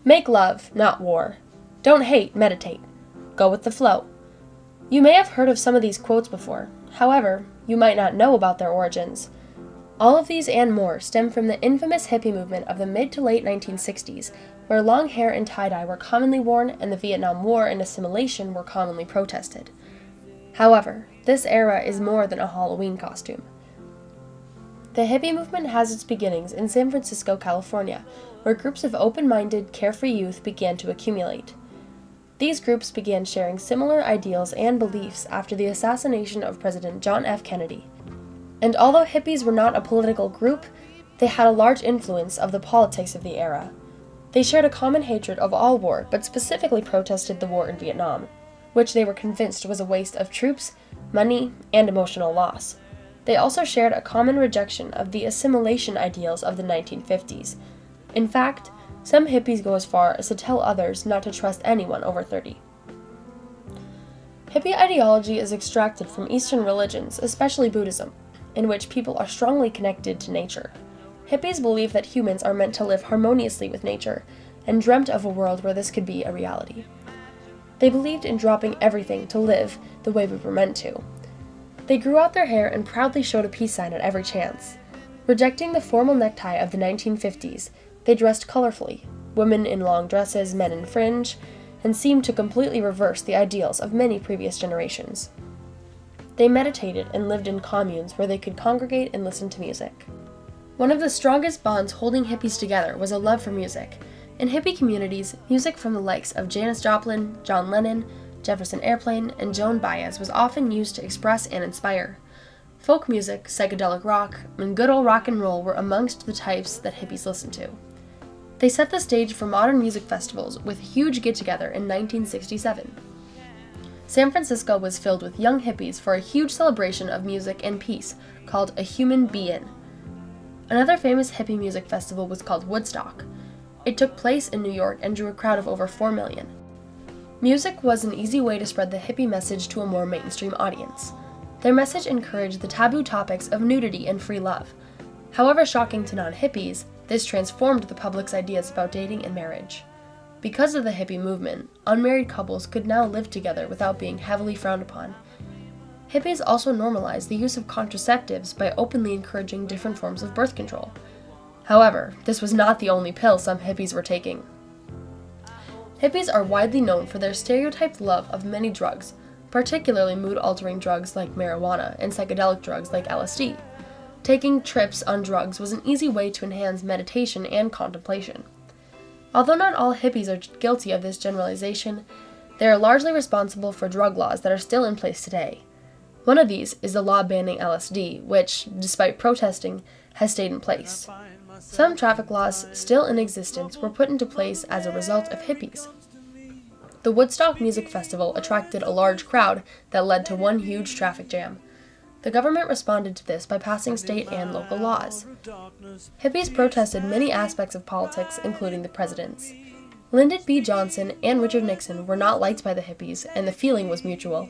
Make love, not war. Don't hate, meditate. Go with the flow. You may have heard of some of these quotes before. However, you might not know about their origins. All of these and more stem from the infamous hippie movement of the mid to late 1960s, where long hair and tie-dye were commonly worn and the Vietnam War and assimilation were commonly protested. However, this era is more than a Halloween costume. The hippie movement has its beginnings in San Francisco, California, where groups of open-minded, carefree youth began to accumulate. These groups began sharing similar ideals and beliefs after the assassination of President John F. Kennedy. And although hippies were not a political group, they had a large influence of the politics of the era. They shared a common hatred of all war, but specifically protested the war in Vietnam, which they were convinced was a waste of troops, money, and emotional loss. They also shared a common rejection of the assimilation ideals of the 1950s. In fact, some hippies go as far as to tell others not to trust anyone over 30. Hippie ideology is extracted from Eastern religions, especially Buddhism, in which people are strongly connected to nature. Hippies believe that humans are meant to live harmoniously with nature, and dreamt of a world where this could be a reality. They believed in dropping everything to live the way we were meant to. They grew out their hair and proudly showed a peace sign at every chance. Rejecting the formal necktie of the 1950s, they dressed colorfully, women in long dresses, men in fringe, and seemed to completely reverse the ideals of many previous generations. They meditated and lived in communes where they could congregate and listen to music. One of the strongest bonds holding hippies together was a love for music. In hippie communities, music from the likes of Janis Joplin, John Lennon, Jefferson Airplane, and Joan Baez was often used to express and inspire. Folk music, psychedelic rock, and good old rock and roll were amongst the types that hippies listened to. They set the stage for modern music festivals with a huge get-together in 1967. San Francisco was filled with young hippies for a huge celebration of music and peace called A Human Be-In. Another famous hippie music festival was called Woodstock. It took place in New York and drew a crowd of over 4 million. Music was an easy way to spread the hippie message to a more mainstream audience. Their message encouraged the taboo topics of nudity and free love. However shocking to non-hippies, this transformed the public's ideas about dating and marriage. Because of the hippie movement, unmarried couples could now live together without being heavily frowned upon. Hippies also normalized the use of contraceptives by openly encouraging different forms of birth control. However, this was not the only pill some hippies were taking. Hippies are widely known for their stereotyped love of many drugs, particularly mood-altering drugs like marijuana and psychedelic drugs like LSD. Taking trips on drugs was an easy way to enhance meditation and contemplation. Although not all hippies are guilty of this generalization, they are largely responsible for drug laws that are still in place today. One of these is the law banning LSD, which, despite protesting, has stayed in place. Some traffic laws still in existence were put into place as a result of hippies. The Woodstock Music Festival attracted a large crowd that led to one huge traffic jam. The government responded to this by passing state and local laws. Hippies protested many aspects of politics, including the presidents. Lyndon B. Johnson and Richard Nixon were not liked by the hippies, and the feeling was mutual.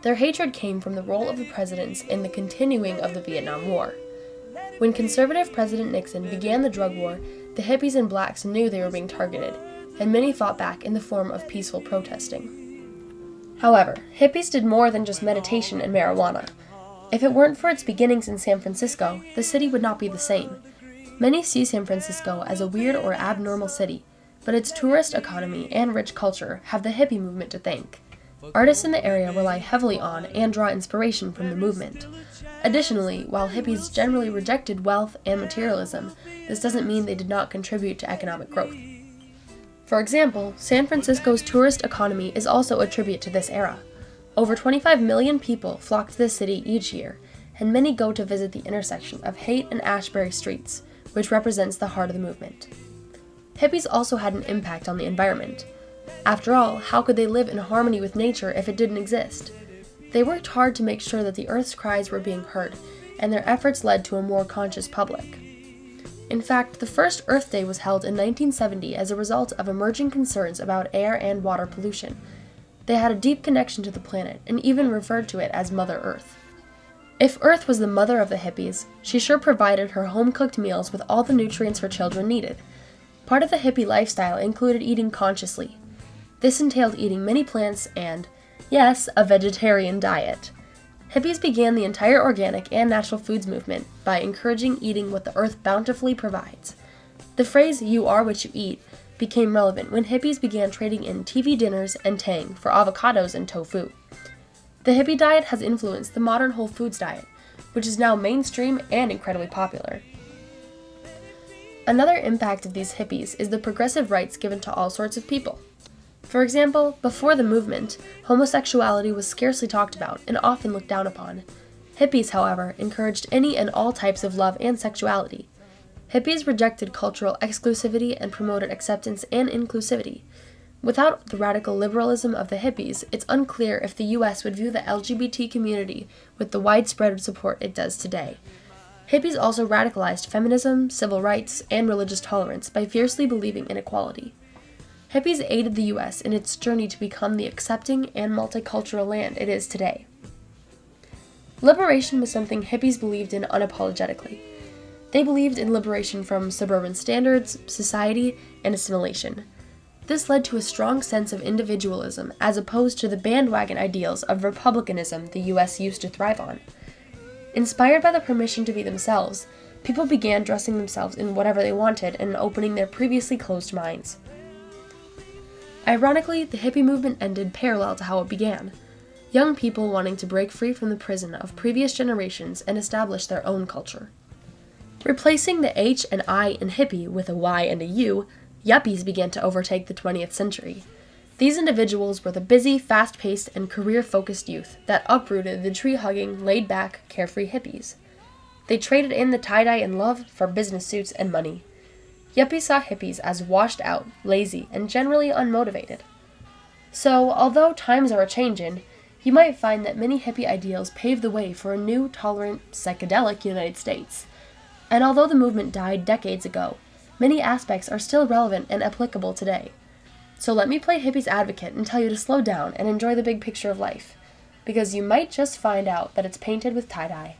Their hatred came from the role of the presidents in the continuing of the Vietnam War. When conservative President Nixon began the drug war, the hippies and blacks knew they were being targeted, and many fought back in the form of peaceful protesting. However, hippies did more than just meditation and marijuana. If it weren't for its beginnings in San Francisco, the city would not be the same. Many see San Francisco as a weird or abnormal city, but its tourist economy and rich culture have the hippie movement to thank. Artists in the area rely heavily on and draw inspiration from the movement. Additionally, while hippies generally rejected wealth and materialism, this doesn't mean they did not contribute to economic growth. For example, San Francisco's tourist economy is also a tribute to this era. Over 25 million people flock to the city each year, and many go to visit the intersection of Haight and Ashbury streets, which represents the heart of the movement. Hippies also had an impact on the environment. After all, how could they live in harmony with nature if it didn't exist? They worked hard to make sure that the Earth's cries were being heard, and their efforts led to a more conscious public. In fact, the first Earth Day was held in 1970 as a result of emerging concerns about air and water pollution. They had a deep connection to the planet, and even referred to it as Mother Earth. If Earth was the mother of the hippies, she sure provided her home-cooked meals with all the nutrients her children needed. Part of the hippie lifestyle included eating consciously. This entailed eating many plants and, yes, a vegetarian diet. Hippies began the entire organic and natural foods movement by encouraging eating what the earth bountifully provides. The phrase, "you are what you eat," became relevant when hippies began trading in TV dinners and Tang for avocados and tofu. The hippie diet has influenced the modern whole foods diet, which is now mainstream and incredibly popular. Another impact of these hippies is the progressive rights given to all sorts of people. For example, before the movement, homosexuality was scarcely talked about and often looked down upon. Hippies, however, encouraged any and all types of love and sexuality. Hippies rejected cultural exclusivity and promoted acceptance and inclusivity. Without the radical liberalism of the hippies, it's unclear if the U.S. would view the LGBT community with the widespread support it does today. Hippies also radicalized feminism, civil rights, and religious tolerance by fiercely believing in equality. Hippies aided the U.S. in its journey to become the accepting and multicultural land it is today. Liberation was something hippies believed in unapologetically. They believed in liberation from suburban standards, society, and assimilation. This led to a strong sense of individualism as opposed to the bandwagon ideals of republicanism the U.S. used to thrive on. Inspired by the permission to be themselves, people began dressing themselves in whatever they wanted and opening their previously closed minds. Ironically, the hippie movement ended parallel to how it began. Young people wanting to break free from the prison of previous generations and establish their own culture. Replacing the H and I in hippie with a Y and a U, yuppies began to overtake the 20th century. These individuals were the busy, fast-paced, and career-focused youth that uprooted the tree-hugging, laid-back, carefree hippies. They traded in the tie-dye and love for business suits and money. Yuppies saw hippies as washed out, lazy, and generally unmotivated. So, although times are a-changin', you might find that many hippie ideals paved the way for a new, tolerant, psychedelic United States. And although the movement died decades ago, many aspects are still relevant and applicable today. So let me play hippie's advocate and tell you to slow down and enjoy the big picture of life, because you might just find out that it's painted with tie-dye.